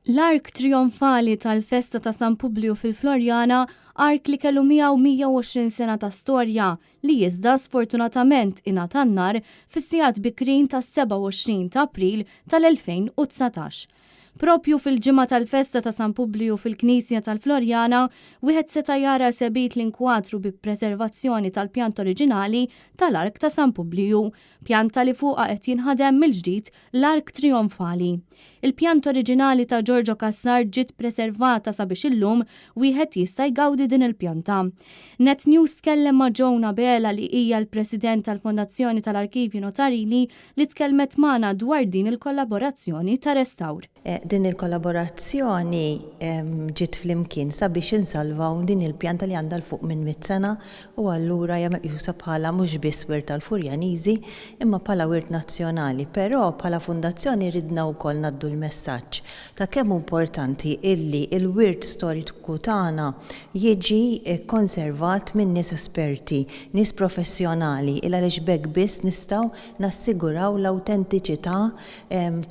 L-ark trionfali tal-festa ta' San Publiu fil-Florjana, ark li kellu 120 sena ta' storja li iżda sfortunatament ingħata tan-nar fis-sigħat bikrin tas-27 ta' April tal-2019. Propju fil-ġimgħa tal-festa ta' San Publiu fil-Knisja tal-Florjana, wieħed seta' jara sebit l-inkwadru bi preservazzjoni tal-pjant oriġinali tal-Ark ta' San Publiu, pjanta li fuqha qed jinħadem mill-ġdid l-Ark Trionfali. Il-pjant oriġinali ta' Giorgio Cassar ġiet preservata sabiex illum wieħed jista' jgawdi din il-pjanta. Net News tkellem ma' Jona Bela li hija l-President tal-Fondazzjoni tal-Arkivji Notarili li tkellmet magħna dwar din il-kollaborazzjoni ta' restawr. Din il-kollaborazzjoni ġiet flimkien sabiex insalvaw din il-pjanta li għandha l-fuq minn 100 sena u allura hija meqjusa bħala mhux biss wirt tal-Furjaniżi imma bħala wirt nazzjonali, però bħala fundazzjoni ridna wkoll naddu l-messaġġ ta' kemm importanti illi il-wirt storiku tagħna jiġi konservat minn nies esperti, nies professjonali il għaliex bekk biss nistgħu nassiguraw l-awtentiċità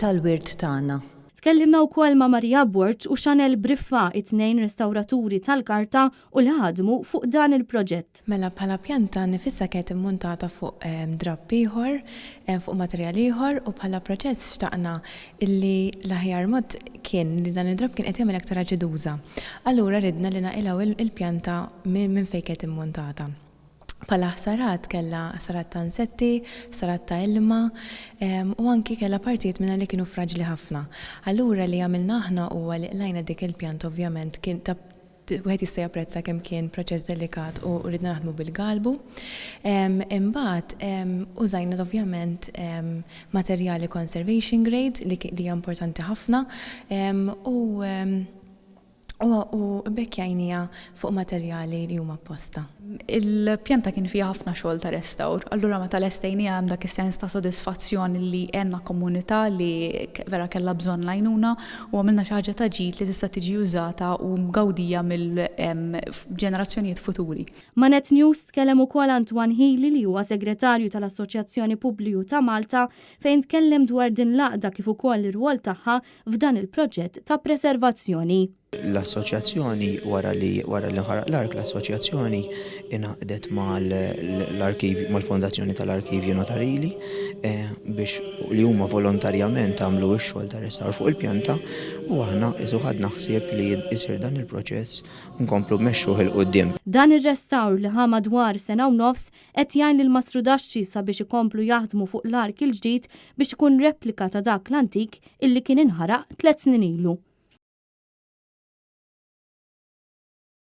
tal-wirt tagħna. Tkellimna wkoll ma' Marija Borġ u Chanel Briffa, it-tnejn restawraturi tal-karta u li ħadmu fuq dan il-proġett. Mela bħala pjanta nifissa kienet immuntata fuq drapp ieħor, fuq materjal ieħor u bħala proċess xtaqna illi l-aħjar mod kien li dan id-drapp kien qed jagħmel aktar ġeduża. Allura ridna li naqilgħu il-pjanta minn fejn kienet immuntata. Pala ħsarat kella ħsarat ta' insetti, ħsarat ta' ilma u anki kella partijiet minna li kienu fraġli ħafna. Allura li għamilna aħna huwa li qlajna dik il-pjant ovvjament kien ta' wieħed jista' japprezza kemm kien proċess delikat u ridna naħdmu bil-galbu. Imbagħad użajna ovvjament materjali conservation grade li hija importanti ħafna u bekkjajnija fuq materjali li huma apposta. Il-pjanta kien fija ħafna xogħol ta' restawr, allura meta lestejnija hemm dak is-sens ta' sodisfazzjoni li għandna komunità li vera kellha bżonn għajnuna u għamilna xi ħaġa ta' ġid li tista' tiġi użata u mgawdija mill-ġenerazzjonijiet futuri. Ma' Net News tkellem ukoll Antwan Healy li huwa segretarju tal-Assoċjazzjoni Publiu ta' Malta fejn tkellem dwar din l-għaqda kif ukoll ir-rwol tagħha f'dan il-proġett ta' preservazzjoni. L-assoċjazzjoni wara li nħaraq l-ark, l-assoċjazzjoni inaqdet mal-Fondazzjoni tal-Arkivji Notarili biex li huma volontarjament għamlu x-xogħol ta' restawr fuq il-pjanta u aħna ħadna ħsieb li jsir dan il-proċess nkomplu mmexxuh il qudiem. Dan ir-restawr li ħa madwar sena u nofs qed jgħin lil Masrudaxxi sabiex ikomplu jaħdmu fuq l-ark il-ġdid biex ikun replika ta' dak l-antik illi kien inħaraq 3 snin ilu.